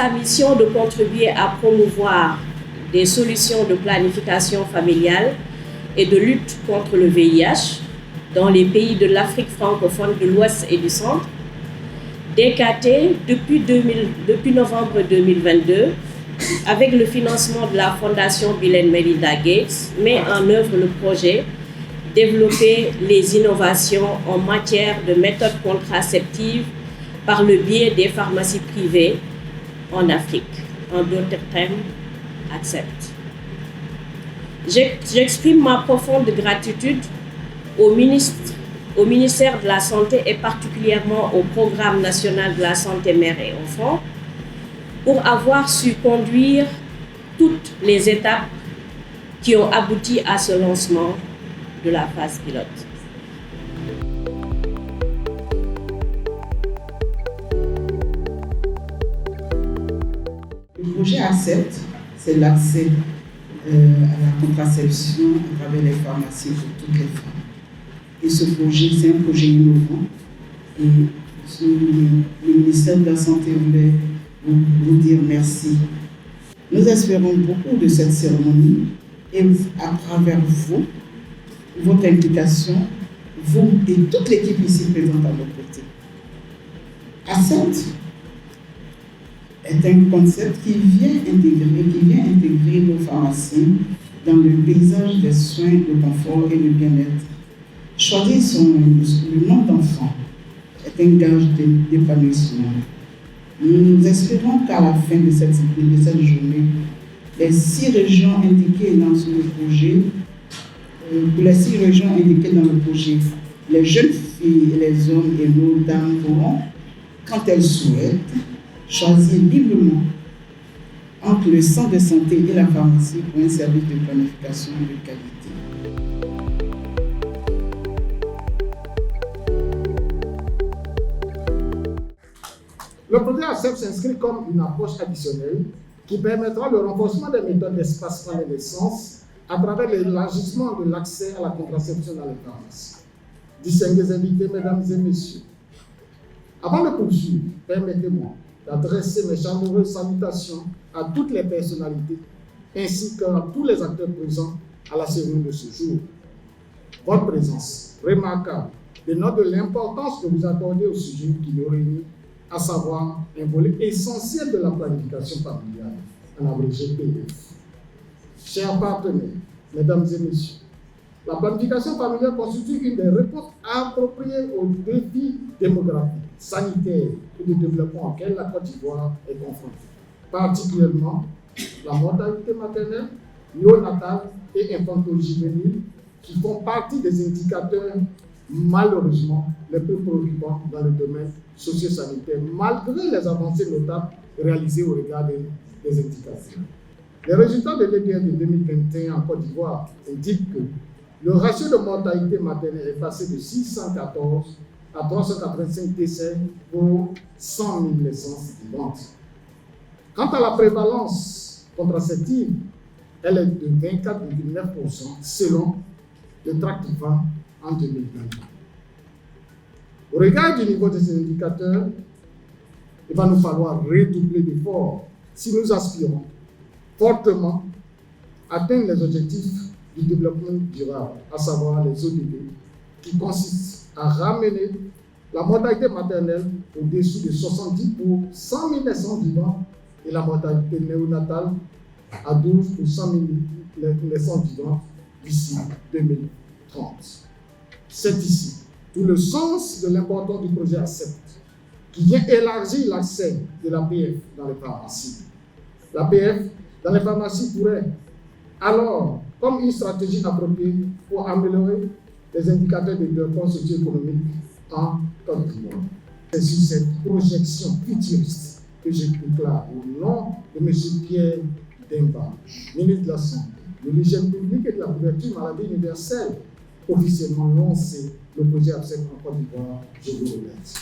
sa mission de contribuer à promouvoir des solutions de planification familiale et de lutte contre le VIH dans les pays de l'Afrique francophone de l'Ouest et du Centre, DKT, depuis novembre 2022, avec le financement de la Fondation Bill & Melinda Gates, met en œuvre le projet Développer les innovations en matière de méthodes contraceptives par le biais des pharmacies privées en Afrique. En d'autres termes, ACCEPT. J'exprime ma profonde gratitude au ministère de la Santé et particulièrement au Programme national de la santé mère et enfant pour avoir su conduire toutes les étapes qui ont abouti à ce lancement de la phase pilote. Le projet ACCEPT, c'est l'accès à la contraception à travers les pharmacies pour toutes les femmes. Et ce projet, c'est un projet innovant. Et le ministère de la Santé voulait vous dire merci. Nous espérons beaucoup de cette cérémonie et à travers vous, votre implication, vous et toute l'équipe ici présente à nos côtés. ACCEPT est un concept qui vient intégrer nos pharmaciens dans le paysage des soins, le confort et le bien-être. Choisir le nom d'enfant est un gage d'épanouissement. Nous espérons qu'à la fin de cette journée, les 6 régions indiquées dans le projet, les jeunes filles, les hommes et nos dames pourront, quand elles souhaitent, choisir librement entre le centre de santé et la pharmacie pour un service de planification de qualité. Le projet ACCEPT s'inscrit comme une approche additionnelle qui permettra le renforcement des méthodes d'espacement des naissances à travers l'élargissement de l'accès à la contraception dans les pharmacies. Distingués invités, mesdames et messieurs, avant de poursuivre, permettez-moi d'adresser mes chaleureuses salutations à toutes les personnalités ainsi qu'à tous les acteurs présents à la cérémonie de ce jour. Votre présence remarquable dénote de l'importance que vous accordez au sujet qui nous réunit, à savoir un volet essentiel de la planification familiale, en abrégé PF. Chers partenaires, mesdames et messieurs, la planification familiale constitue une des réponses appropriées aux défis démographiques, sanitaires et de développement auxquels la Côte d'Ivoire est confrontée, particulièrement la mortalité maternelle, néonatale et infanto-juvénile, qui font partie des indicateurs malheureusement les plus préoccupants dans le domaine socio-sanitaire, malgré les avancées notables réalisées au regard des indicateurs. Les résultats de l'EDF de 2021 en Côte d'Ivoire indiquent que le ratio de mortalité maternelle est passé de 614 à 385 décès pour 100 000 naissances vivantes. Quant à la prévalence contraceptive, elle est de 24,9% selon le tract 20 en 2020. Au regard du niveau de ces indicateurs, il va nous falloir redoubler d'efforts si nous aspirons fortement à atteindre les objectifs du développement durable, à savoir les ODD, qui consistent à ramener la mortalité maternelle au-dessus de 70 pour 100 000 naissances vivantes et la mortalité néonatale à 12 pour 100 000 naissances vivantes d'ici 2030. C'est ici tout le sens de l'importance du projet ACCEPT, qui vient élargir l'accès de l'APF dans les pharmacies. L'APF dans les pharmacies pourrait alors, comme une stratégie appropriée pour améliorer les indicateurs de développement socio-économique en Côte d'Ivoire. C'est sur cette projection futuriste que je déclare au nom de M. Pierre Demba, ministre de la Santé, de l'Hygiène publique et de la couverture maladie universelle, officiellement lancé le projet ACCEPT en Côte d'Ivoire. Je vous remercie.